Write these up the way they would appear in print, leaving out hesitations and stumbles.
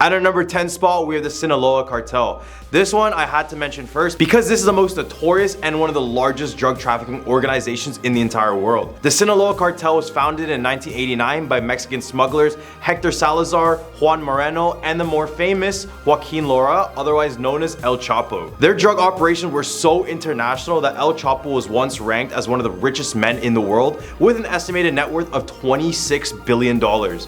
At our number 10 spot, we have the Sinaloa cartel. This one I had to mention first because this is the most notorious and one of the largest drug trafficking organizations in the entire world. The Sinaloa cartel was founded in 1989 by Mexican smugglers Hector Salazar, Juan Moreno, and the more famous Joaquin Lora, otherwise known as El Chapo. Their drug operations were so international that El Chapo was once ranked as one of the richest men in the world with an estimated net worth of $26 billion.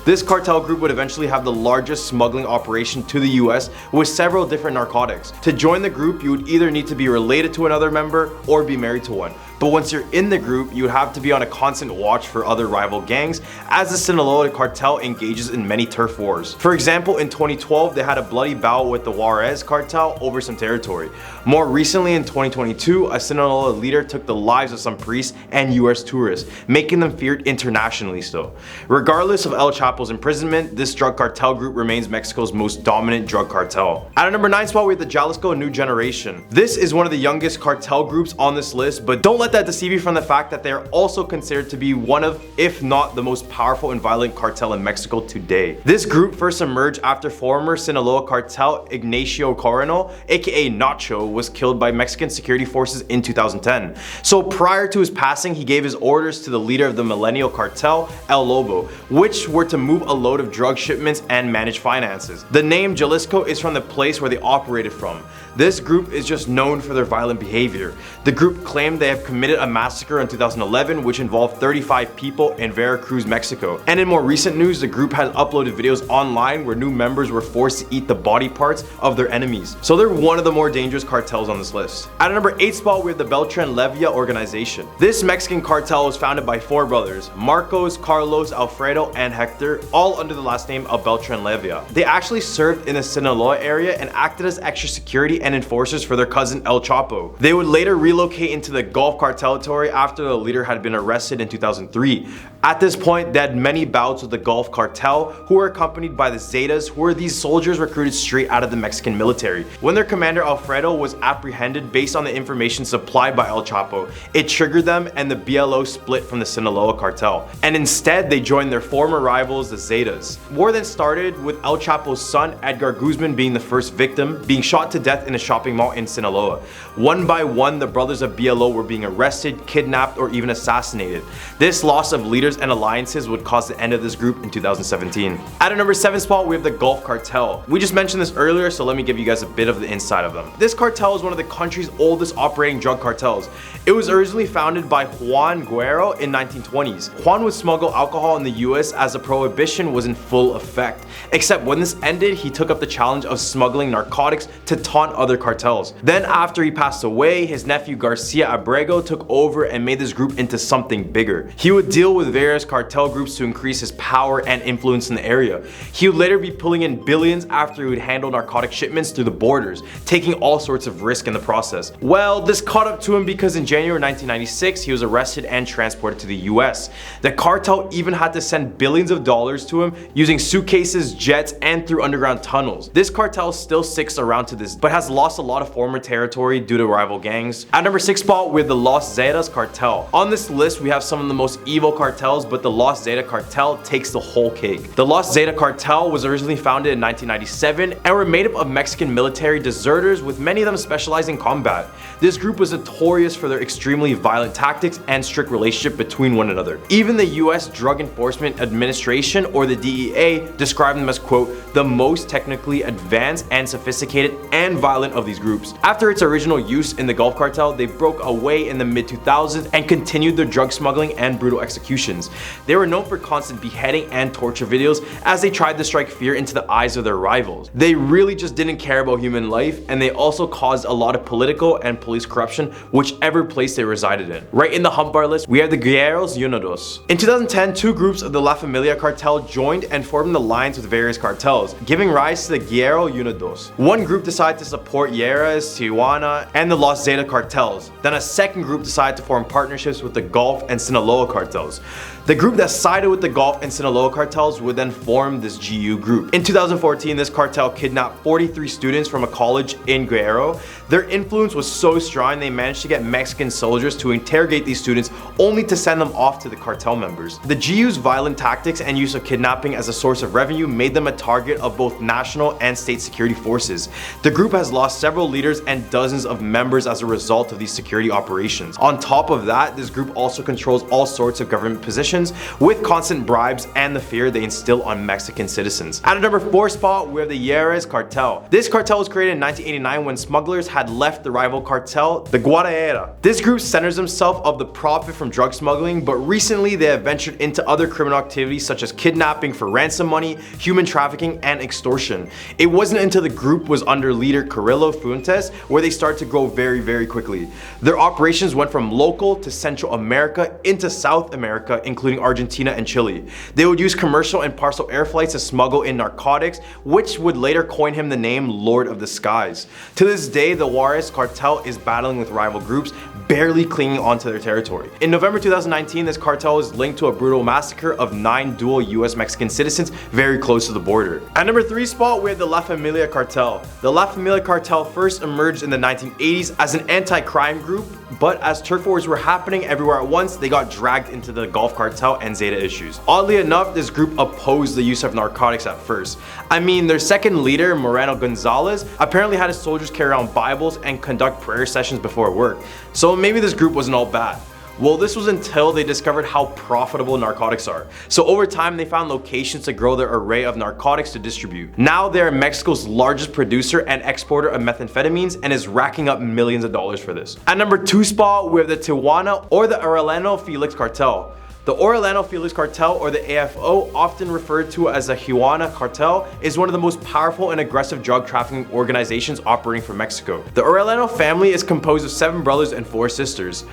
This cartel group would eventually have the largest smuggling operation to the US with several different narcotics. To join the group, you would either need to be related to another member or be married to one. But once you're in the group, you would have to be on a constant watch for other rival gangs, as the Sinaloa cartel engages in many turf wars. For example, in 2012, they had a bloody bout with the Juarez cartel over some territory. More recently, in 2022, a Sinaloa leader took the lives of some priests and US tourists, making them feared internationally still. Regardless of El Chapo's imprisonment, this drug cartel group remains Mexico's most dominant drug cartel. At our number 9 spot, we have the Jalisco New Generation. This is one of the youngest cartel groups on this list, but don't let that deceive you from the fact that they are also considered to be one of, if not the most powerful and violent cartel in Mexico today. This group first emerged after former Sinaloa cartel Ignacio Coronel, aka Nacho, was killed by Mexican security forces in 2010. So prior to his passing, he gave his orders to the leader of the Millennial cartel, El Lobo, which were to move a load of drug shipments and manage finances. The name Jalisco is from the place where they operated from. This group is just known for their violent behavior. The group claimed they have committed a massacre in 2011 which involved 35 people in Veracruz, Mexico. And in more recent news, the group has uploaded videos online where new members were forced to eat the body parts of their enemies. So they're one of the more dangerous cartels on this list. At a number 8 spot, we have the Beltran Leyva organization. This Mexican cartel was founded by 4 brothers, Marcos, Carlos, Alfredo, and Hector, all under the last name of Beltran Leyva. They actually served in the Sinaloa area and acted as extra security and enforcers for their cousin El Chapo. They would later relocate into the Gulf cartel territory after the leader had been arrested in 2003. At this point, they had many bouts with the Gulf cartel, who were accompanied by the Zetas, who were these soldiers recruited straight out of the Mexican military. When their commander Alfredo was apprehended based on the information supplied by El Chapo, it triggered them and the BLO split from the Sinaloa cartel. And instead, they joined their former rivals, the Zetas. War then started with El Chapo's son, Edgar Guzman, being the first victim, being shot to death in a shopping mall in Sinaloa. One by one, the brothers of BLO were being arrested, kidnapped, or even assassinated. This loss of leaders and alliances would cause the end of this group in 2017. At a number 7 spot, we have the Gulf cartel. We just mentioned this earlier, so let me give you guys a bit of the inside of them. This cartel is one of the country's oldest operating drug cartels. It was originally founded by Juan Guerrero in 1920s. Juan would smuggle alcohol in the US as the prohibition was in full effect. Except when this ended, he took up the challenge of smuggling narcotics to taunt other cartels. Then after he passed away, his nephew Garcia Abrego took over and made this group into something bigger. He would deal with various cartel groups to increase his power and influence in the area. He would later be pulling in billions after he would handle narcotic shipments through the borders, taking all sorts of risk in the process. Well, this caught up to him because in January 1996, he was arrested and transported to the US. The cartel even had to send billions of dollars to him using suitcases, jets, and through underground tunnels. This cartel still sticks around to this, but has lost a lot of former territory due to rival gangs. At number 6 spot, with the Los Zetas cartel. On this list, we have some of the most evil cartels, but the Los Zeta cartel takes the whole cake. The Los Zeta cartel was originally founded in 1997 and were made up of Mexican military deserters, with many of them specializing in combat. This group was notorious for their extremely violent tactics and strict relationship between one another. Even the US Drug Enforcement Administration, or the DEA, described them as, quote, the most technically advanced and sophisticated and violent of these groups. After its original use in the Gulf cartel, they broke away in the mid-2000s and continued their drug smuggling and brutal executions. They were known for constant beheading and torture videos as they tried to strike fear into the eyes of their rivals. They really just didn't care about human life, and they also caused a lot of political and police corruption whichever place they resided in. Right in the hump bar list, we have the Guerreros Unidos. In 2010, 2 groups of the La Familia cartel joined and formed alliance with various cartels, giving rise to the Guerrero Unidos. One group decided to support Juarez, Tijuana, and the Los Zeta cartels. Then a second group decided to form partnerships with the Gulf and Sinaloa cartels. The group that sided with the Gulf and Sinaloa cartels would then form this GU group. In 2014, this cartel kidnapped 43 students from a college in Guerrero. Their influence was so strong they managed to get Mexican soldiers to interrogate these students only to send them off to the cartel members. The GU's violent tactics and use of kidnapping as a source of revenue made them a target of both national and state security forces. The group has lost several leaders and dozens of members as a result of these security operations. On top of that, this group also controls all sorts of government positions with constant bribes and the fear they instill on Mexican citizens. At a number 4 spot, we have the Heinous cartel. This cartel was created in 1989 when smugglers had left the rival cartel, the Guadalajara. This group centers themselves of the profit from drug smuggling, but recently they have ventured into other criminal activities such as kidnapping for ransom money, human trafficking, and extortion. It wasn't until the group was under leader Carrillo Fuentes where they started to grow very quickly. Their operations went from local to Central America into South America, including Argentina and Chile. They would use commercial and parcel air flights to smuggle in narcotics, which would later coin him the name Lord of the Skies. To this day, the Juarez cartel is battling with rival groups, barely clinging onto their territory. In November 2019, this cartel is linked to a brutal massacre of 9 dual US-Mexican citizens very close to the border. At number 3 spot, we have the La Familia cartel. The La Familia cartel first emerged in the 1980s as an anti-crime group, but as turf wars were happening everywhere at once, they got dragged into the Gulf cartel and Zeta issues. Oddly enough, this group opposed the use of narcotics at first. I mean, their second leader, Moreno Gonzalez, apparently had his soldiers carry around Bibles and conduct prayer sessions before work. So maybe this group wasn't all bad. Well, this was until they discovered how profitable narcotics are. So over time, they found locations to grow their array of narcotics to distribute. Now they're Mexico's largest producer and exporter of methamphetamines and is racking up millions of dollars for this. At number 2 spot, we have the Tijuana or the Arellano Felix cartel. The Arellano Felix cartel, or the AFO, often referred to as the Tijuana cartel, is one of the most powerful and aggressive drug trafficking organizations operating from Mexico. The Arellano family is composed of 7 brothers and 4 sisters.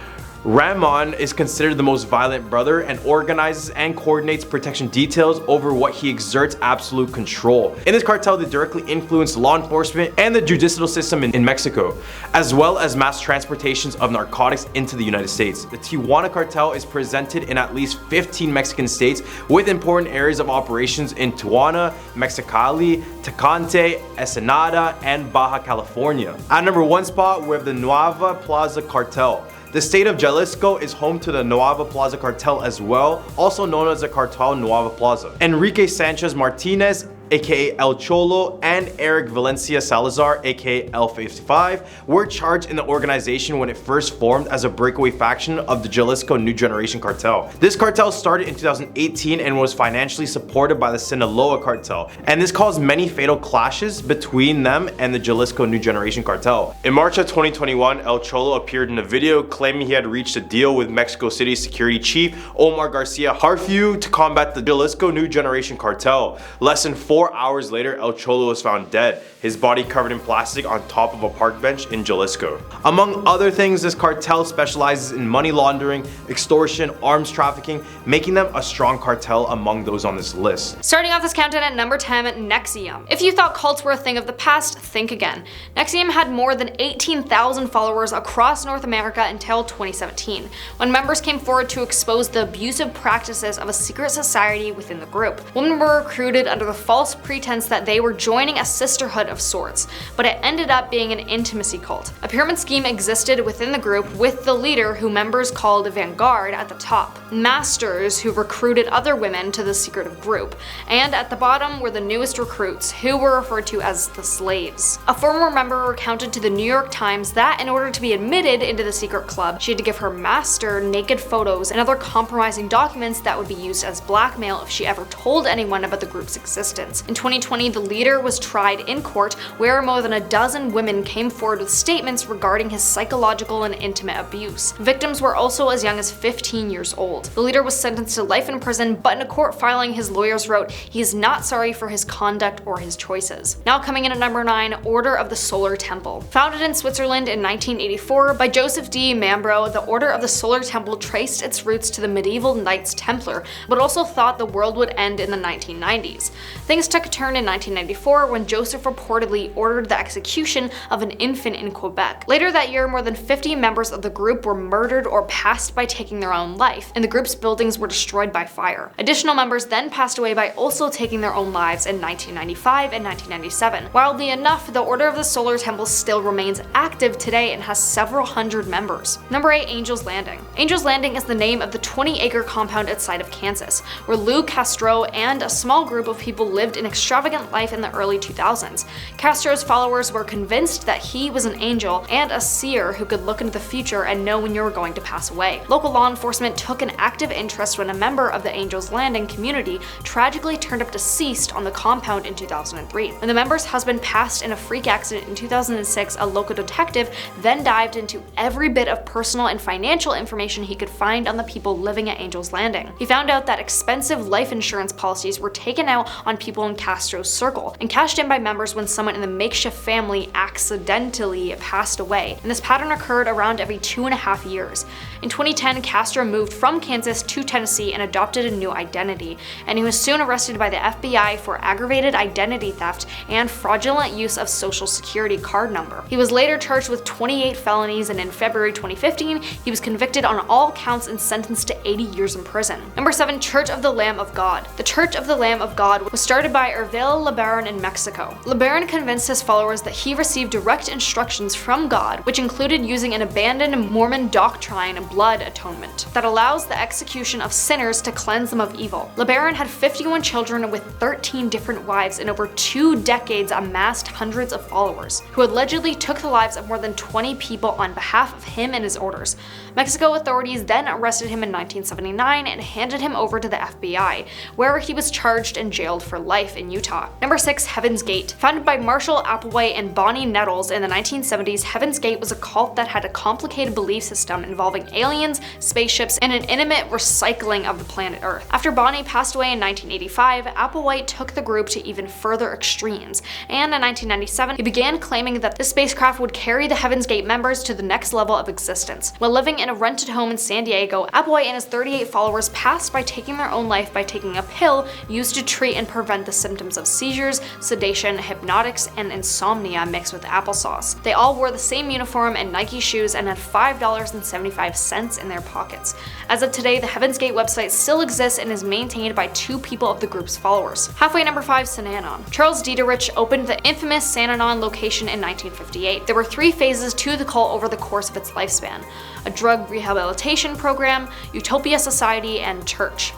Ramon is considered the most violent brother and organizes and coordinates protection details over what he exerts absolute control. In this cartel, they directly influence law enforcement and the judicial system in Mexico, as well as mass transportations of narcotics into the United States. The Tijuana cartel is presented in at least 15 Mexican states with important areas of operations in Tijuana, Mexicali, Tecate, Ensenada, and Baja California. At number 1 spot, we have the Nueva Plaza cartel. The state of Jalisco is home to the Nueva Plaza cartel as well, also known as the Cartel Nueva Plaza. Enrique Sanchez Martinez, aka El Cholo, and Eric Valencia Salazar, aka L55, were charged in the organization when it first formed as a breakaway faction of the Jalisco New Generation cartel. This cartel started in 2018 and was financially supported by the Sinaloa cartel, and this caused many fatal clashes between them and the Jalisco New Generation cartel. In March of 2021, El Cholo appeared in a video claiming he had reached a deal with Mexico City security chief Omar Garcia Harfuch to combat the Jalisco New Generation cartel. Less than 4 hours later, El Cholo was found dead, his body covered in plastic on top of a park bench in Jalisco. Among other things, this cartel specializes in money laundering, extortion, arms trafficking, making them a strong cartel among those on this list. Starting off this countdown at number 10, NXIVM. If you thought cults were a thing of the past, think again. NXIVM had more than 18,000 followers across North America until 2017, when members came forward to expose the abusive practices of a secret society within the group. Women were recruited under the false pretense that they were joining a sisterhood of sorts, but it ended up being an intimacy cult. A pyramid scheme existed within the group, with the leader, who members called Vanguard, at the top, masters who recruited other women to the secretive group, and at the bottom were the newest recruits, who were referred to as the slaves. A former member recounted to the New York Times that in order to be admitted into the secret club, she had to give her master naked photos and other compromising documents that would be used as blackmail if she ever told anyone about the group's existence. In 2020, the leader was tried in court, where more than a dozen women came forward with statements regarding his psychological and intimate abuse. Victims were also as young as 15 years old. The leader was sentenced to life in prison, but in a court filing, his lawyers wrote he is not sorry for his conduct or his choices. Now coming in at number 9, Order of the Solar Temple. Founded in Switzerland in 1984 by Joseph D. Mambro, the Order of the Solar Temple traced its roots to the medieval Knights Templar, but also thought the world would end in the 1990s. Things Things took a turn in 1994 when Joseph reportedly ordered the execution of an infant in Quebec. Later that year, more than 50 members of the group were murdered or passed by taking their own life, and the group's buildings were destroyed by fire. Additional members then passed away by also taking their own lives in 1995 and 1997. Wildly enough, the Order of the Solar Temple still remains active today and has several hundred members. Number 8. Angel's Landing. Angel's Landing is the name of the 20-acre compound outside of Kansas, where Lou Castro and a small group of people lived an extravagant life in the early 2000s. Castro's followers were convinced that he was an angel and a seer who could look into the future and know when you were going to pass away. Local law enforcement took an active interest when a member of the Angel's Landing community tragically turned up deceased on the compound in 2003. When the member's husband passed in a freak accident in 2006, a local detective then dived into every bit of personal and financial information he could find on the people living at Angel's Landing. He found out that expensive life insurance policies were taken out on people in Castro's circle and cashed in by members when someone in the makeshift family accidentally passed away, and this pattern occurred around every 2.5 years. In 2010, Castro moved from Kansas to Tennessee and adopted a new identity, and he was soon arrested by the FBI for aggravated identity theft and fraudulent use of social security card number. He was later charged with 28 felonies, and in February 2015, he was convicted on all counts and sentenced to 80 years in prison. Number 7. Church of the Lamb of God. The Church of the Lamb of God was started by Hervé Lebaron in Mexico. Lebaron convinced his followers that he received direct instructions from God, which included using an abandoned Mormon doctrine, blood atonement, that allows the execution of sinners to cleanse them of evil. Lebaron had 51 children with 13 different wives and over 2 decades amassed hundreds of followers, who allegedly took the lives of more than 20 people on behalf of him and his orders. Mexico authorities then arrested him in 1979 and handed him over to the FBI, where he was charged and jailed for life in Utah. Number 6. Heaven's Gate. Founded by Marshall Applewhite and Bonnie Nettles in the 1970s, Heaven's Gate was a cult that had a complicated belief system involving aliens, spaceships, and an intimate recycling of the planet Earth. After Bonnie passed away in 1985, Applewhite took the group to even further extremes, and in 1997, he began claiming that this spacecraft would carry the Heaven's Gate members to the next level of existence. While living in a rented home in San Diego, Applewhite and his 38 followers passed by taking their own life by taking a pill used to treat and prevent the symptoms of seizures, sedation, hypnotics, and insomnia mixed with applesauce. They all wore the same uniform and Nike shoes and had $5.75 in their pockets. As of today, the Heaven's Gate website still exists and is maintained by 2 people of the group's followers. Halfway. Number 5. Sananon. Charles Dieterich opened the infamous Sananon location in 1958. There were 3 phases to the cult over the course of its lifespan: a drug rehabilitation program, Utopia Society, and church.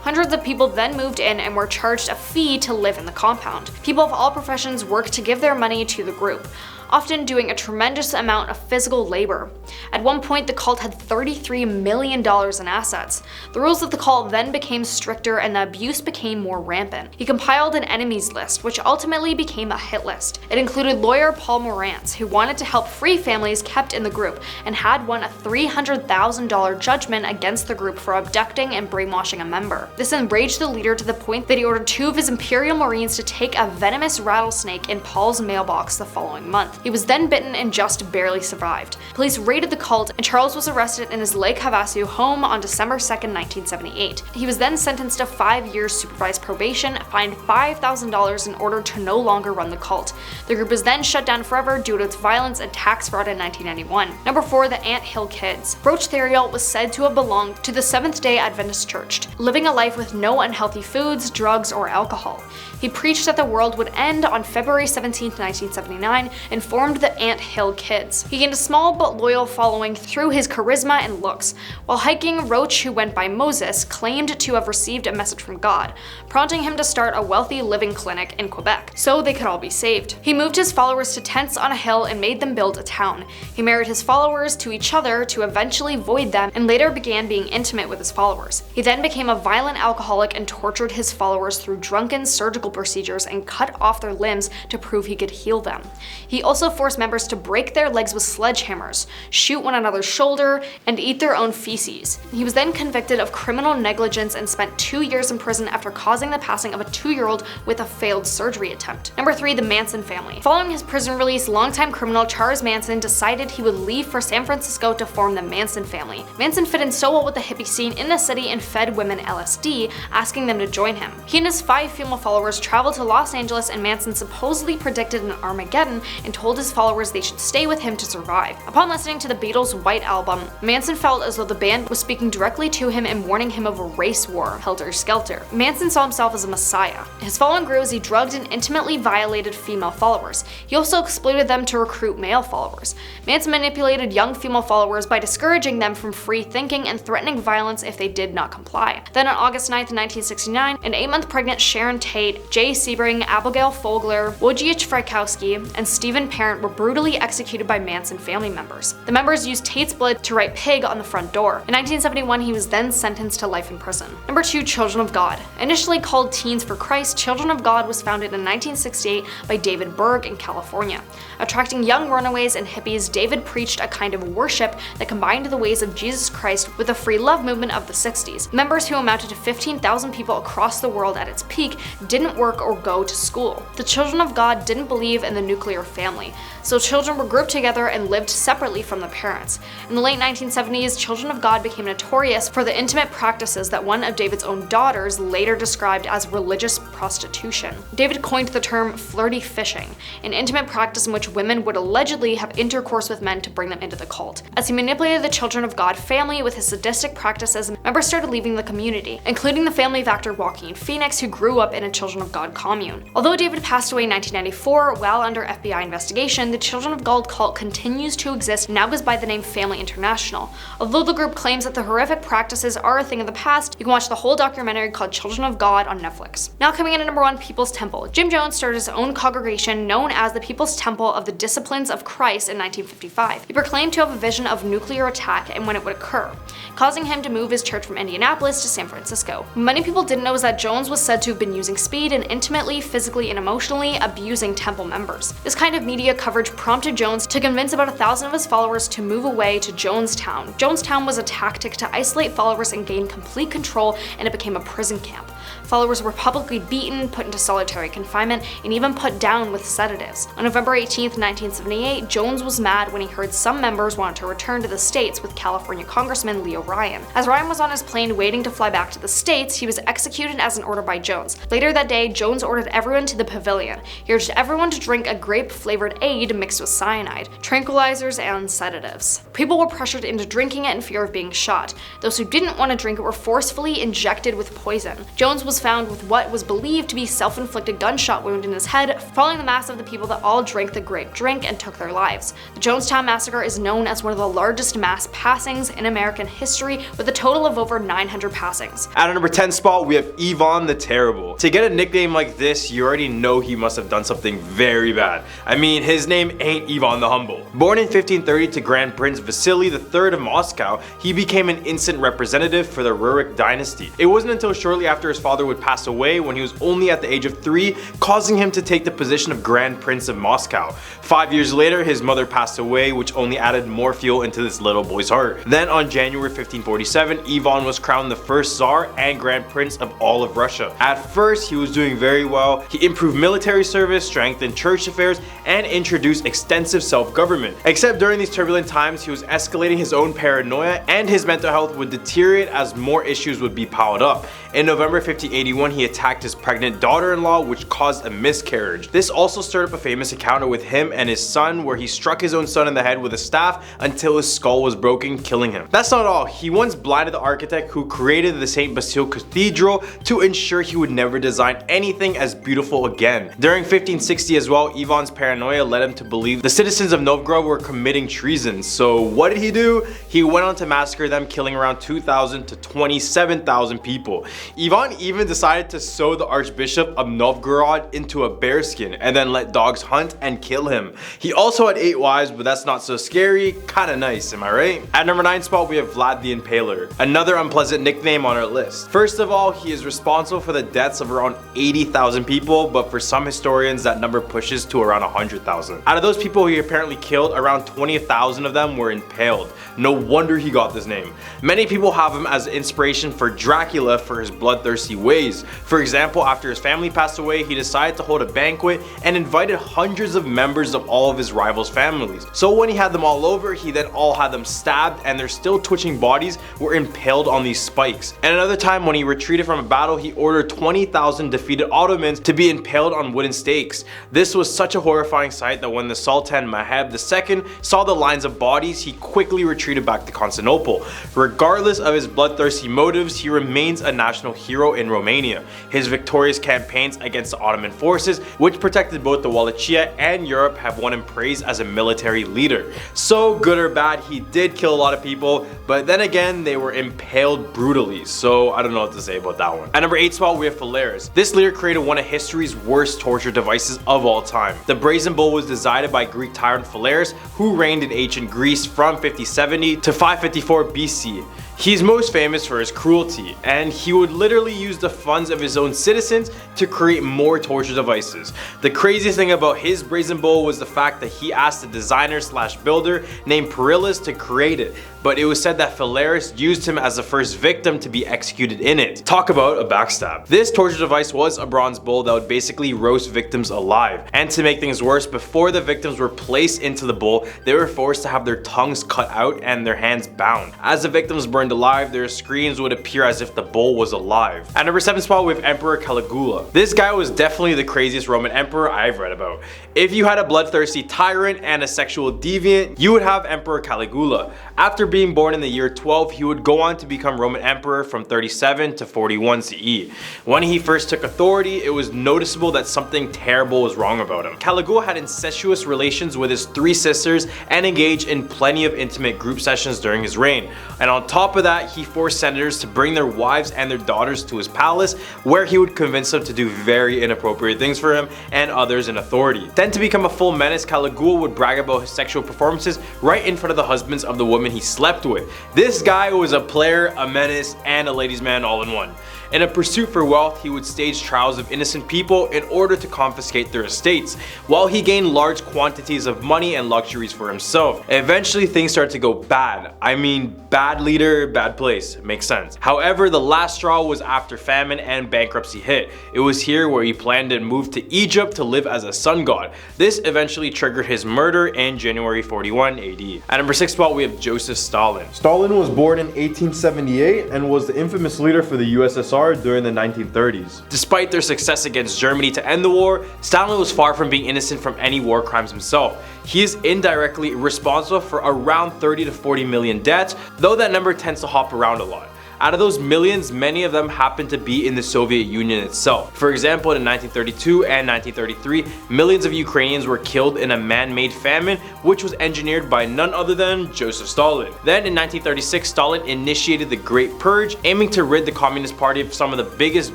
Hundreds of people then moved in and were charged a fee to live in the compound. People of all professions worked to give their money to the group, often doing a tremendous amount of physical labor. At one point, the cult had $33 million in assets. The rules of the cult then became stricter and the abuse became more rampant. He compiled an enemies list, which ultimately became a hit list. It included lawyer Paul Morantz, who wanted to help free families kept in the group, and had won a $300,000 judgment against the group for abducting and brainwashing a member. This enraged the leader to the point that he ordered 2 of his Imperial Marines to take a venomous rattlesnake in Paul's mailbox the following month. He was then bitten and just barely survived. Police raided the cult, and Charles was arrested in his Lake Havasu home on December 2, 1978. He was then sentenced to 5 years supervised probation, fined $5,000 in order to no longer run the cult. The group was then shut down forever due to its violence and tax fraud in 1991. Number 4. The Ant Hill Kids. Roach Theriault was said to have belonged to the Seventh-day Adventist Church, living a life with no unhealthy foods, drugs, or alcohol. He preached that the world would end on February 17, 1979, and formed the Ant Hill Kids. He gained a small but loyal following through his charisma and looks. While hiking, Roach, who went by Moses, claimed to have received a message from God, prompting him to start a wealthy living clinic in Quebec, so they could all be saved. He moved his followers to tents on a hill and made them build a town. He married his followers to each other to eventually void them, and later began being intimate with his followers. He then became a violent alcoholic and tortured his followers through drunken surgical procedures and cut off their limbs to prove he could heal them. He also forced members to break their legs with sledgehammers, shoot one another's shoulder, and eat their own feces. He was then convicted of criminal negligence and spent 2 years in prison after causing the passing of a 2-year-old with a failed surgery attempt. Number 3. The Manson family. Following his prison release, longtime criminal Charles Manson decided he would leave for San Francisco to form the Manson family. Manson fit in so well with the hippie scene in the city and fed women LSD. PTSD, asking them to join him. He and his 5 female followers traveled to Los Angeles, and Manson supposedly predicted an Armageddon and told his followers they should stay with him to survive. Upon listening to the Beatles' White Album, Manson felt as though the band was speaking directly to him and warning him of a race war, helter skelter. Manson saw himself as a messiah. His following grew as he drugged and intimately violated female followers. He also exploited them to recruit male followers. Manson manipulated young female followers by discouraging them from free thinking and threatening violence if they did not comply. Then on August 9, 1969, an 8-month pregnant Sharon Tate, Jay Sebring, Abigail Fogler, Wojciech Frykowski, and Stephen Parent were brutally executed by Manson family members. The members used Tate's blood to write "pig" on the front door. In 1971, he was then sentenced to life in prison. Number 2. Children of God. Initially called Teens for Christ, Children of God was founded in 1968 by David Berg in California. Attracting young runaways and hippies, David preached a kind of worship that combined the ways of Jesus Christ with the free love movement of the 60s. Members, who amounted to 15,000 people across the world at its peak, didn't work or go to school. The Children of God didn't believe in the nuclear family, so children were grouped together and lived separately from the parents. In the late 1970s, Children of God became notorious for the intimate practices that one of David's own daughters later described as religious prostitution. David coined the term flirty fishing, an intimate practice in which women would allegedly have intercourse with men to bring them into the cult. As he manipulated the Children of God family with his sadistic practices, members started leaving the community, including the family of actor Joaquin Phoenix, who grew up in a Children of God commune. Although David passed away in 1994 while under FBI investigation, the Children of God cult continues to exist and now goes by the name Family International. Although the group claims that the horrific practices are a thing of the past, you can watch the whole documentary called Children of God on Netflix. Now coming in at number 1, People's Temple. Jim Jones started his own congregation known as the People's Temple of the Disciplines of Christ in 1955. He proclaimed to have a vision of nuclear attack and when it would occur, causing him to move his church from Indianapolis to San Francisco. What many people didn't know is that Jones was said to have been using speed and intimately, physically, and emotionally abusing temple members. This kind of media coverage prompted Jones to convince about 1,000 of his followers to move away to Jonestown. Jonestown was a tactic to isolate followers and gain complete control, and it became a prison camp. Followers were publicly beaten, put into solitary confinement, and even put down with sedatives. On November 18, 1978, Jones was mad when he heard some members wanted to return to the States with California Congressman Leo Ryan. As Ryan was on his plane waiting to fly back to the States, he was executed as an order by Jones. Later that day, Jones ordered everyone to the pavilion. He urged everyone to drink a grape-flavored aid mixed with cyanide, tranquilizers, and sedatives. People were pressured into drinking it in fear of being shot. Those who didn't want to drink it were forcefully injected with poison. Jones was found with what was believed to be self-inflicted gunshot wound in his head, following the mass of the people that all drank the grape drink and took their lives. The Jonestown Massacre is known as one of the largest mass passings in American history, with a total of over 900 passings. At our number 10 spot, we have Ivan the Terrible. To get a nickname like this, you already know he must have done something very bad. I mean, his name ain't Ivan the Humble. Born in 1530 to Grand Prince Vasily III of Moscow, he became an instant representative for the Rurik dynasty. It wasn't until shortly after his father would pass away, when he was only at the age of 3, causing him to take the position of Grand Prince of Moscow. 5 years later, his mother passed away, which only added more fuel into this little boy's heart. Then on January 1547, Ivan was crowned the first Tsar and Grand Prince of all of Russia. At first, he was doing very well. He improved military service, strengthened church affairs, and introduced extensive self-government. Except during these turbulent times, he was escalating his own paranoia, and his mental health would deteriorate as more issues would be piled up. In November 1581, he attacked his pregnant daughter-in-law, which caused a miscarriage. This also stirred up a famous encounter with him and his son, where he struck his own son in the head with a staff until his skull was broken, killing him. That's not all. He once blinded the architect who created the St. Basile Cathedral to ensure he would never design anything as beautiful again. During 1560 as well, Ivan's paranoia led him to believe the citizens of Novgorod were committing treason. So what did he do? He went on to massacre them, killing around 2,000 to 27,000 people. Ivan even decided to sew the Archbishop of Novgorod into a bearskin and then let dogs hunt and kill him. He also had 8 wives, but that's not so scary, kinda nice, am I right? At number 9 spot, we have Vlad the Impaler, another unpleasant nickname on our list. First of all, he is responsible for the deaths of around 80,000 people, but for some historians that number pushes to around 100,000. Out of those people he apparently killed, around 20,000 of them were impaled. No wonder he got this name. Many people have him as inspiration for Dracula for his bloodthirsty bloodthirsty ways. For example, after his family passed away, he decided to hold a banquet and invited hundreds of members of all of his rivals' families. So when he had them all over, he then all had them stabbed, and their still twitching bodies were impaled on these spikes. And another time, when he retreated from a battle, he ordered 20,000 defeated Ottomans to be impaled on wooden stakes. This was such a horrifying sight that when the Sultan Mahmud II saw the lines of bodies, he quickly retreated back to Constantinople. Regardless of his bloodthirsty motives, he remains a national hero in Romania. His victorious campaigns against the Ottoman forces, which protected both the Wallachia and Europe, have won him praise as a military leader. So good or bad, he did kill a lot of people, but then again, they were impaled brutally, so I don't know what to say about that one. At number 8 spot, we have Phalaris. This leader created one of history's worst torture devices of all time. The brazen bull was designed by Greek tyrant Phalaris, who reigned in ancient Greece from 5070 to 554 BC. He's most famous for his cruelty, and he would literally use the funds of his own citizens to create more torture devices. The craziest thing about his brazen bull was the fact that he asked a designer slash builder named Perillus to create it, but it was said that Phalaris used him as the first victim to be executed in it. Talk about a backstab. This torture device was a bronze bull that would basically roast victims alive, and to make things worse, before the victims were placed into the bull, they were forced to have their tongues cut out and their hands bound. As the victims burned alive, their screams would appear as if the bull was alive. At number 7 spot, we have Emperor Caligula. This guy was definitely the craziest Roman emperor I've read about. If you had a bloodthirsty tyrant and a sexual deviant, you would have Emperor Caligula. After being born in the year 12, he would go on to become Roman emperor from 37 to 41 CE. When he first took authority, it was noticeable that something terrible was wrong about him. Caligula had incestuous relations with his 3 sisters and engaged in plenty of intimate group sessions during his reign. And on top of that, he forced senators to bring their wives and their daughters to his palace, where he would convince them to do very inappropriate things for him and others in authority. Then, to become a full menace, Caligula would brag about his sexual performances right in front of the husbands of the women he slept with. This guy was a player, a menace, and a ladies' man all in one. In a pursuit for wealth, he would stage trials of innocent people in order to confiscate their estates, while he gained large quantities of money and luxuries for himself. Eventually, things started to go bad. I mean, bad leader, bad place. Makes sense. However, the last straw was after famine and bankruptcy hit. It was here where he planned to move to Egypt to live as a sun god. This eventually triggered his murder in January 41 AD. At number 6 spot, we have Joseph Stalin. Stalin was born in 1878 and was the infamous leader for the USSR during the 1930s. Despite their success against Germany to end the war, Stalin was far from being innocent from any war crimes himself. He is indirectly responsible for around 30 to 40 million deaths, though that number tends to hop around a lot. Out of those millions, many of them happen to be in the Soviet Union itself. For example, in 1932 and 1933, millions of Ukrainians were killed in a man-made famine, which was engineered by none other than Joseph Stalin. Then in 1936, Stalin initiated the Great Purge, aiming to rid the Communist Party of some of the biggest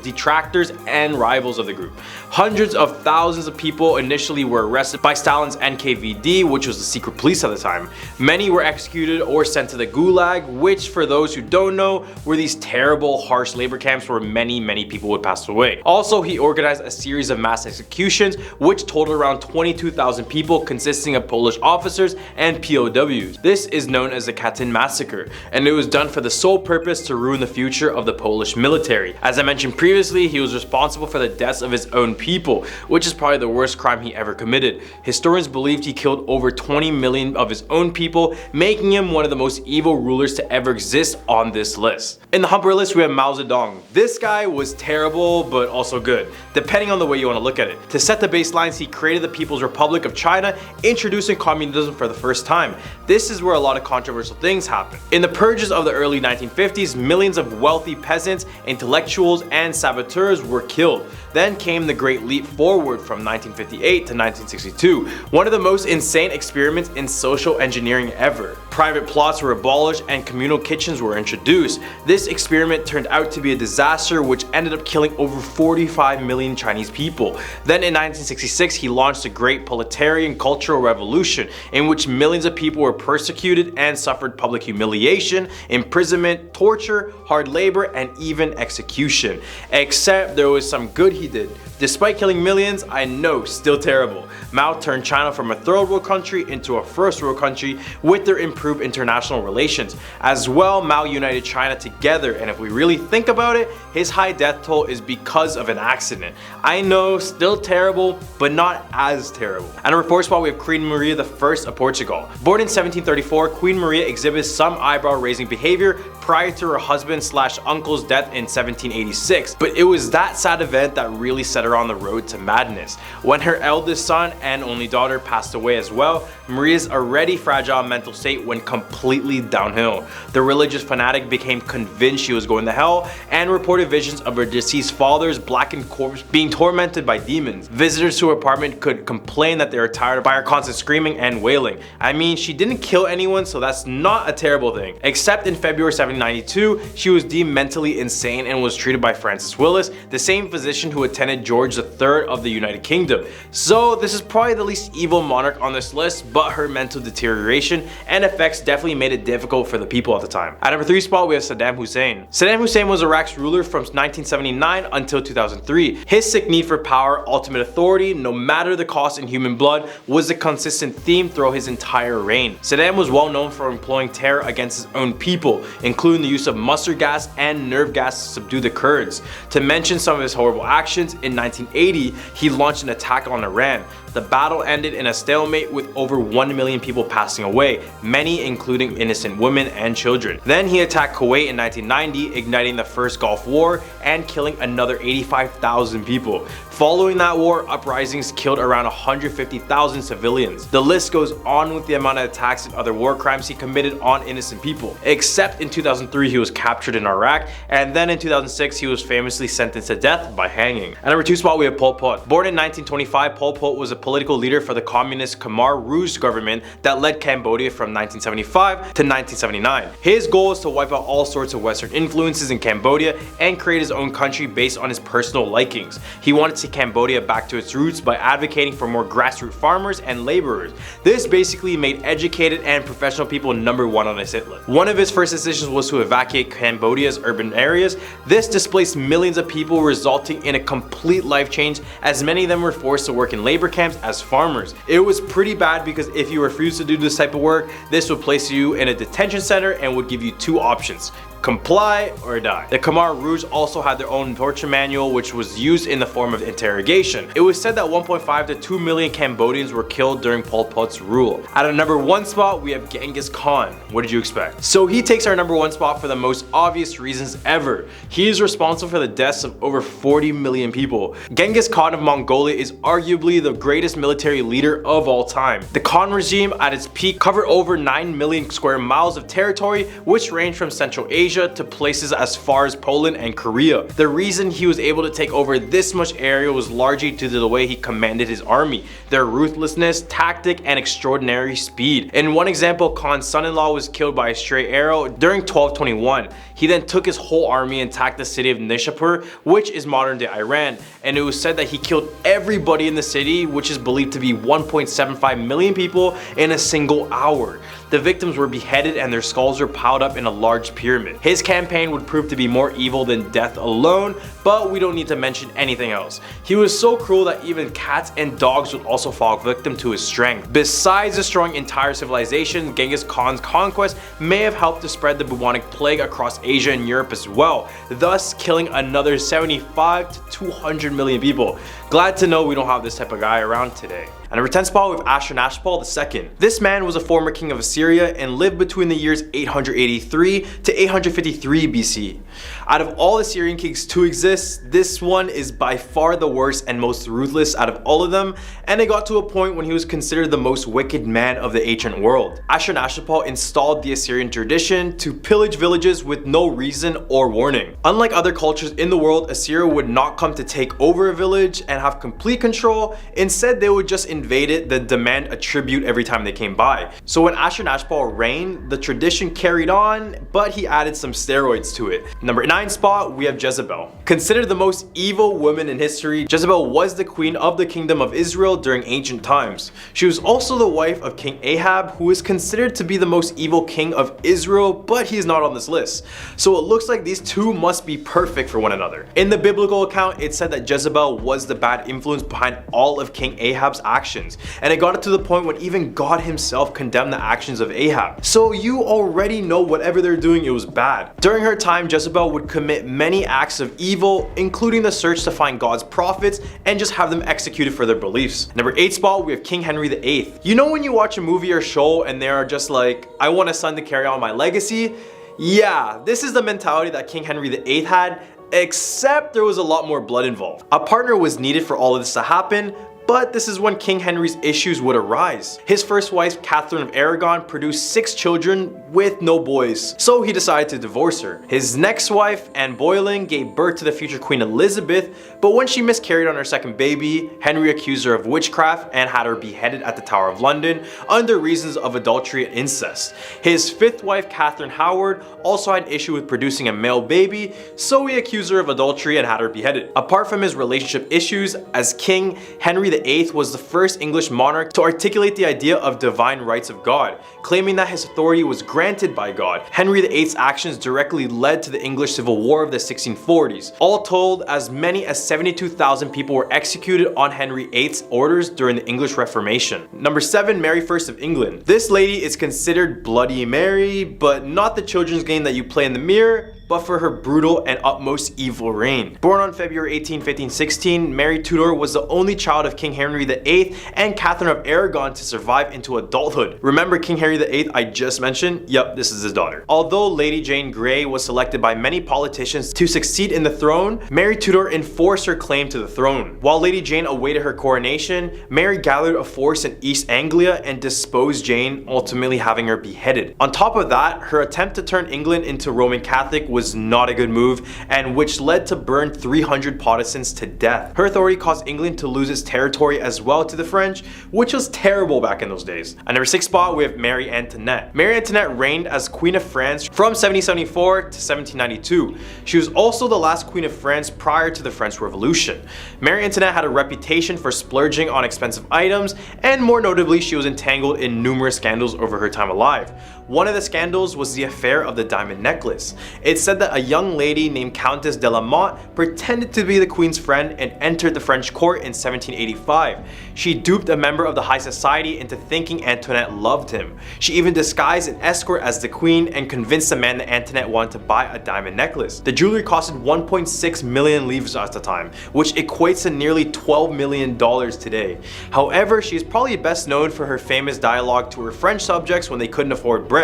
detractors and rivals of the group. Hundreds of thousands of people initially were arrested by Stalin's NKVD, which was the secret police at the time. Many were executed or sent to the Gulag, which, for those who don't know, were these terrible, harsh labor camps where many people would pass away. Also, he organized a series of mass executions, which totaled around 22,000 people, consisting of Polish officers and POWs. This is known as the Katyn Massacre, and it was done for the sole purpose to ruin the future of the Polish military. As I mentioned previously, he was responsible for the deaths of his own people, which is probably the worst crime he ever committed. Historians believed he killed over 20 million of his own people, making him one of the most evil rulers to ever exist on this list. In the Humper list, we have Mao Zedong. This guy was terrible, but also good, depending on the way you want to look at it. To set the baselines, he created the People's Republic of China, introducing communism for the first time. This is where a lot of controversial things happen. In the purges of the early 1950s, millions of wealthy peasants, intellectuals, and saboteurs were killed. Then came the Great Leap Forward from 1958 to 1962, one of the most insane experiments in social engineering ever. Private plots were abolished and communal kitchens were introduced. This experiment turned out to be a disaster, which ended up killing over 45 million Chinese people. Then in 1966, he launched the Great Proletarian Cultural Revolution, in which millions of people were persecuted and suffered public humiliation, imprisonment, torture, hard labor, and even execution. Except there was some good he did. Despite killing millions, I know, still terrible. Mao turned China from a third world country into a first world country with their improved international relations. As well, Mao united China together, and if we really think about it, his high death toll is because of an accident. I know, still terrible, but not as terrible. At number 4 spot, we have Queen Maria I of Portugal. Born in 1734, Queen Maria exhibits some eyebrow-raising behavior prior to her husband/uncle's death in 1786, but it was that sad event that really set her on the road to madness. When her eldest son and only daughter passed away as well, Maria's already fragile mental state went completely downhill. The religious fanatic became convinced she was going to hell and reported visions of her deceased father's blackened corpse being tormented by demons. Visitors to her apartment could complain that they were tired by her constant screaming and wailing. I mean, she didn't kill anyone, so that's not a terrible thing. Except in February 1792, she was deemed mentally insane and was treated by Francis Willis, the same physician who attended George III of the United Kingdom. So this is probably the least evil monarch on this list, but her mental deterioration and effects definitely made it difficult for the people at the time. At number 3 spot, we have Saddam Hussein. Saddam Hussein was Iraq's ruler from 1979 until 2003. His sick need for power, ultimate authority, no matter the cost in human blood, was a consistent theme throughout his entire reign. Saddam was well known for employing terror against his own people, including the use of mustard gas and nerve gas to subdue the Kurds. To mention some of his horrible actions, in 1980, he launched an attack on Iran. The battle ended in a stalemate with over 1 million people passing away, many including innocent women and children. Then he attacked Kuwait in 1990, igniting the first Gulf War and killing another 85,000 people. Following that war, uprisings killed around 150,000 civilians. The list goes on with the amount of attacks and other war crimes he committed on innocent people. Except in 2003 he was captured in Iraq, and then in 2006 he was famously sentenced to death by hanging. At number 2 spot, we have Pol Pot. Born in 1925, Pol Pot was a political leader for the communist Khmer Rouge government that led Cambodia from 1975 to 1979. His goal was to wipe out all sorts of Western influences in Cambodia and create his own country based on his personal likings. He wanted to take Cambodia back to its roots by advocating for more grassroots farmers and laborers. This basically made educated and professional people number 1 on his hit list. One of his first decisions was to evacuate Cambodia's urban areas. This displaced millions of people, resulting in a complete life change, as many of them were forced to work in labor camps as farmers. It was pretty bad because if you refused to do this type of work, this would place you in a detention center and would give you 2 options: comply or die. The Khmer Rouge also had their own torture manual, which was used in the form of interrogation. It was said that 1.5 to 2 million Cambodians were killed during Pol Pot's rule. At a number 1 spot, we have Genghis Khan. What did you expect? So he takes our number 1 spot for the most obvious reasons ever. He is responsible for the deaths of over 40 million people. Genghis Khan of Mongolia is arguably the greatest military leader of all time. The Khan regime at its peak covered over 9 million square miles of territory, which ranged from Central Asia to places as far as Poland and Korea. The reason he was able to take over this much area was largely due to the way he commanded his army, their ruthlessness, tactic, and extraordinary speed. In one example, Khan's son-in-law was killed by a stray arrow during 1221. He then took his whole army and attacked the city of Nishapur, which is modern-day Iran, and it was said that he killed everybody in the city, which is believed to be 1.75 million people, in a single hour. The victims were beheaded and their skulls were piled up in a large pyramid. His campaign would prove to be more evil than death alone, but we don't need to mention anything else. He was so cruel that even cats and dogs would also fall victim to his strength. Besides destroying entire civilizations, Genghis Khan's conquest may have helped to spread the bubonic plague across Asia and Europe as well, thus killing another 75 to 200 million people. Glad to know we don't have this type of guy around today. At number 10 spot, we have Ashurnasirpal II. This man was a former king of Assyria and lived between the years 883 to 853 BC. Out of all Assyrian kings to exist, this one is by far the worst and most ruthless out of all of them, and it got to a point when he was considered the most wicked man of the ancient world. Ashurnasirpal installed the Assyrian tradition to pillage villages with no reason or warning. Unlike other cultures in the world, Assyria would not come to take over a village and have complete control. Instead, they would just invaded, then demand a tribute every time they came by. So when Ashurnashpal reigned, the tradition carried on, but he added some steroids to it. Number 9 spot, we have Jezebel. Considered the most evil woman in history, Jezebel was the queen of the kingdom of Israel during ancient times. She was also the wife of King Ahab, who is considered to be the most evil king of Israel, but he is not on this list. So it looks like these two must be perfect for one another. In the biblical account, it said that Jezebel was the bad influence behind all of King Ahab's actions, and it got it to the point when even God himself condemned the actions of Ahab. So you already know whatever they're doing, it was bad. During her time, Jezebel would commit many acts of evil, including the search to find God's prophets and just have them executed for their beliefs. Number 8 spot, we have King Henry VIII. You know when you watch a movie or show and they are just like, I want a son to carry on my legacy? Yeah, this is the mentality that King Henry VIII had, except there was a lot more blood involved. A partner was needed for all of this to happen, but this is when King Henry's issues would arise. His first wife, Catherine of Aragon, produced 6 children with no boys, so he decided to divorce her. His next wife, Anne Boleyn, gave birth to the future Queen Elizabeth, but when she miscarried on her second baby, Henry accused her of witchcraft and had her beheaded at the Tower of London under reasons of adultery and incest. His 5th wife, Catherine Howard, also had issue with producing a male baby, so he accused her of adultery and had her beheaded. Apart from his relationship issues, as king, Henry VIII was the first English monarch to articulate the idea of divine rights of God, claiming that his authority was granted by God. Henry VIII's actions directly led to the English Civil War of the 1640s. All told, as many as 72,000 people were executed on Henry VIII's orders during the English Reformation. Number 7, Mary I of England. This lady is considered Bloody Mary, but not the children's game that you play in the mirror, but for her brutal and utmost evil reign. Born on February 18, 1516, Mary Tudor was the only child of King Henry VIII and Catherine of Aragon to survive into adulthood. Remember King Henry VIII I just mentioned? Yup, this is his daughter. Although Lady Jane Grey was selected by many politicians to succeed in the throne, Mary Tudor enforced her claim to the throne. While Lady Jane awaited her coronation, Mary gathered a force in East Anglia and disposed Jane, ultimately having her beheaded. On top of that, her attempt to turn England into Roman Catholic was not a good move, and which led to burn 300 Protestants to death. Her authority caused England to lose its territory as well to the French, which was terrible back in those days. At number 6 spot, we have Marie Antoinette. Marie Antoinette reigned as Queen of France from 1774 to 1792. She was also the last Queen of France prior to the French Revolution. Marie Antoinette had a reputation for splurging on expensive items, and more notably, she was entangled in numerous scandals over her time alive. One of the scandals was the affair of the diamond necklace. It's said that a young lady named Countess de la Motte pretended to be the queen's friend and entered the French court in 1785. She duped a member of the high society into thinking Antoinette loved him. She even disguised an escort as the queen and convinced the man that Antoinette wanted to buy a diamond necklace. The jewelry costed 1.6 million livres at the time, which equates to nearly $12 million today. However, she is probably best known for her famous dialogue to her French subjects when they couldn't afford bread.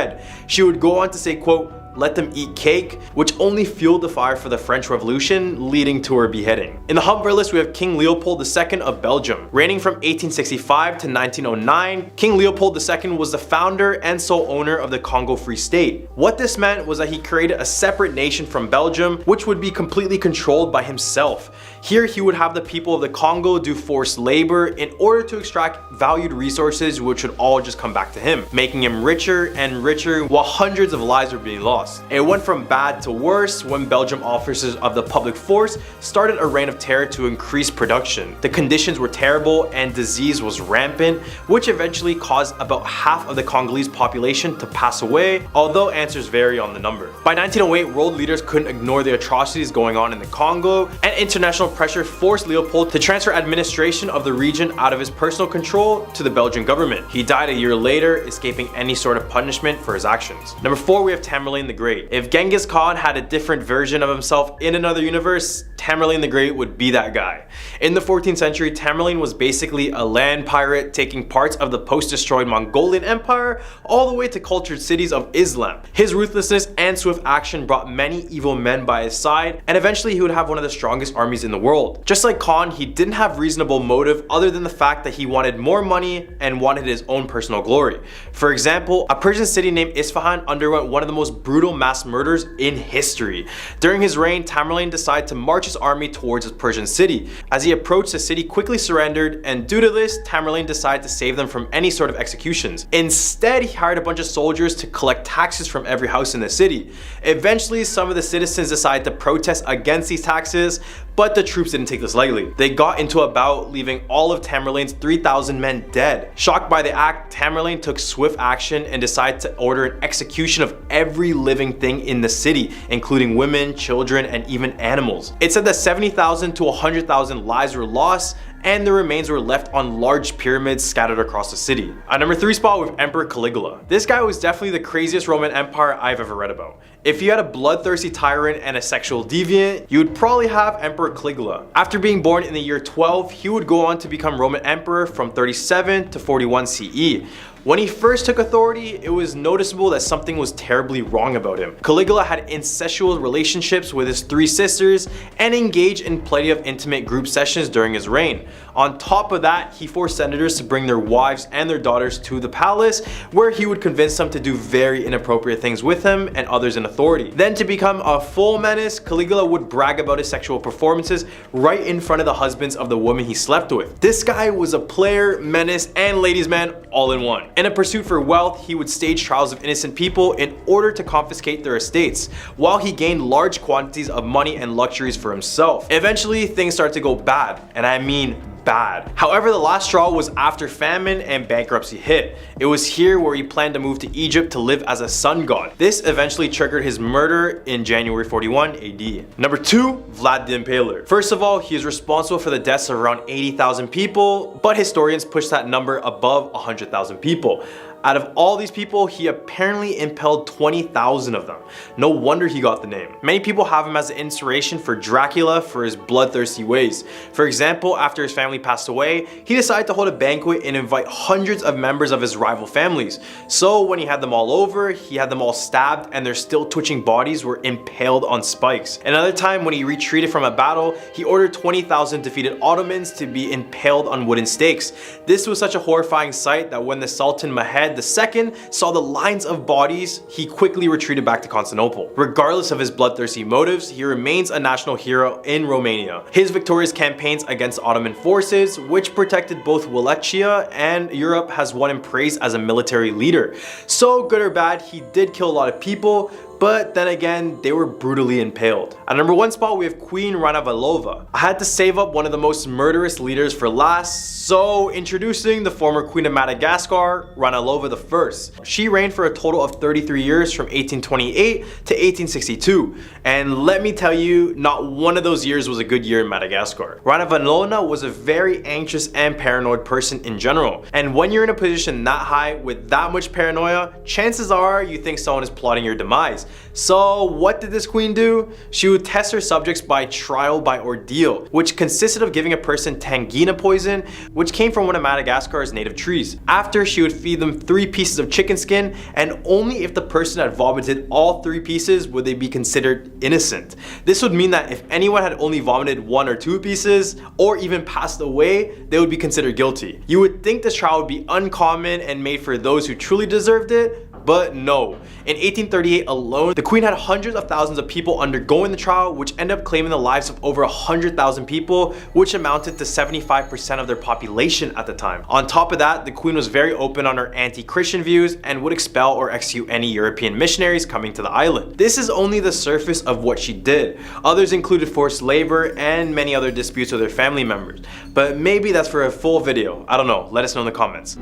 She would go on to say, quote, "Let them eat cake," which only fueled the fire for the French Revolution, leading to her beheading. In the Humber list, we have King Leopold II of Belgium. Reigning from 1865 to 1909, King Leopold II was the founder and sole owner of the Congo Free State. What this meant was that he created a separate nation from Belgium, which would be completely controlled by himself. Here, he would have the people of the Congo do forced labor in order to extract valued resources, which would all just come back to him, making him richer and richer while hundreds of lives were being lost. It went from bad to worse when Belgium officers of the public force started a reign of terror to increase production. The conditions were terrible and disease was rampant, which eventually caused about half of the Congolese population to pass away, although answers vary on the number. By 1908, world leaders couldn't ignore the atrocities going on in the Congo, and international pressure forced Leopold to transfer administration of the region out of his personal control to the Belgian government. He died a year later, escaping any sort of punishment for his actions. Number 4, we have Tamerlane the Great. If Genghis Khan had a different version of himself in another universe, Tamerlane the Great would be that guy. In the 14th century, Tamerlane was basically a land pirate taking parts of the post-destroyed Mongolian Empire all the way to cultured cities of Islam. His ruthlessness and swift action brought many evil men by his side, and eventually he would have one of the strongest armies in the world. Just like Khan, he didn't have reasonable motive other than the fact that he wanted more money and wanted his own personal glory. For example, a Persian city named Isfahan underwent one of the most brutal mass murders in history. During his reign, Tamerlane decided to march his army towards his Persian city. As he approached, the city quickly surrendered, and due to this, Tamerlane decided to save them from any sort of executions. Instead, he hired a bunch of soldiers to collect taxes from every house in the city. Eventually, some of the citizens decided to protest against these taxes, but the troops didn't take this lightly. They got into a bout, leaving all of Tamerlane's 3,000 men dead. Shocked by the act, Tamerlane took swift action and decided to order an execution of every living thing in the city, including women, children, and even animals. It said that 70,000 to 100,000 lives were lost, and the remains were left on large pyramids scattered across the city. At number 3 spot, we have Emperor Caligula. This guy was definitely the craziest Roman Empire I've ever read about. If you had a bloodthirsty tyrant and a sexual deviant, you would probably have Emperor Caligula. After being born in the year 12, he would go on to become Roman Emperor from 37 to 41 CE. When he first took authority, it was noticeable that something was terribly wrong about him. Caligula had incestual relationships with his 3 sisters and engaged in plenty of intimate group sessions during his reign. On top of that, he forced senators to bring their wives and their daughters to the palace, where he would convince them to do very inappropriate things with him and others in authority. Then, to become a full menace, Caligula would brag about his sexual performances right in front of the husbands of the women he slept with. This guy was a player, menace, and ladies' man all in one. In a pursuit for wealth, he would stage trials of innocent people in order to confiscate their estates, while he gained large quantities of money and luxuries for himself. Eventually, things started to go bad, and I mean bad. However, the last straw was after famine and bankruptcy hit. It was here where he planned to move to Egypt to live as a sun god. This eventually triggered his murder in January 41 AD. Number 2, Vlad the Impaler. First of all, he is responsible for the deaths of around 80,000 people, but historians push that number above 100,000 people. Out of all these people, he apparently impaled 20,000 of them. No wonder he got the name. Many people have him as an inspiration for Dracula for his bloodthirsty ways. For example, after his family passed away, he decided to hold a banquet and invite hundreds of members of his rival families. So when he had them all over, he had them all stabbed and their still twitching bodies were impaled on spikes. Another time when he retreated from a battle, he ordered 20,000 defeated Ottomans to be impaled on wooden stakes. This was such a horrifying sight that when the Sultan Mehmed II saw the lines of bodies, he quickly retreated back to Constantinople. Regardless of his bloodthirsty motives, he remains a national hero in Romania. His victorious campaigns against Ottoman forces, which protected both Wallachia and Europe, has won him praise as a military leader. So good or bad, he did kill a lot of people, but then again, they were brutally impaled. At number 1 spot, we have Queen Ranavalova. I had to save up one of the most murderous leaders for last, so introducing the former Queen of Madagascar, Ranavalova I. She reigned for a total of 33 years from 1828 to 1862, and let me tell you, not one of those years was a good year in Madagascar. Ranavalova was a very anxious and paranoid person in general, and when you're in a position that high with that much paranoia, chances are you think someone is plotting your demise. So what did this queen do? She would test her subjects by trial by ordeal, which consisted of giving a person tangina poison, which came from one of Madagascar's native trees. After, she would feed them 3 pieces of chicken skin, and only if the person had vomited all 3 pieces would they be considered innocent. This would mean that if anyone had only vomited 1 or 2 pieces, or even passed away, they would be considered guilty. You would think this trial would be uncommon and made for those who truly deserved it, but no. In 1838 alone, the queen had hundreds of thousands of people undergoing the trial, which ended up claiming the lives of over 100,000 people, which amounted to 75% of their population at the time. On top of that, the queen was very open on her anti-Christian views and would expel or execute any European missionaries coming to the island. This is only the surface of what she did. Others included forced labor and many other disputes with her family members. But maybe that's for a full video. I don't know, let us know in the comments.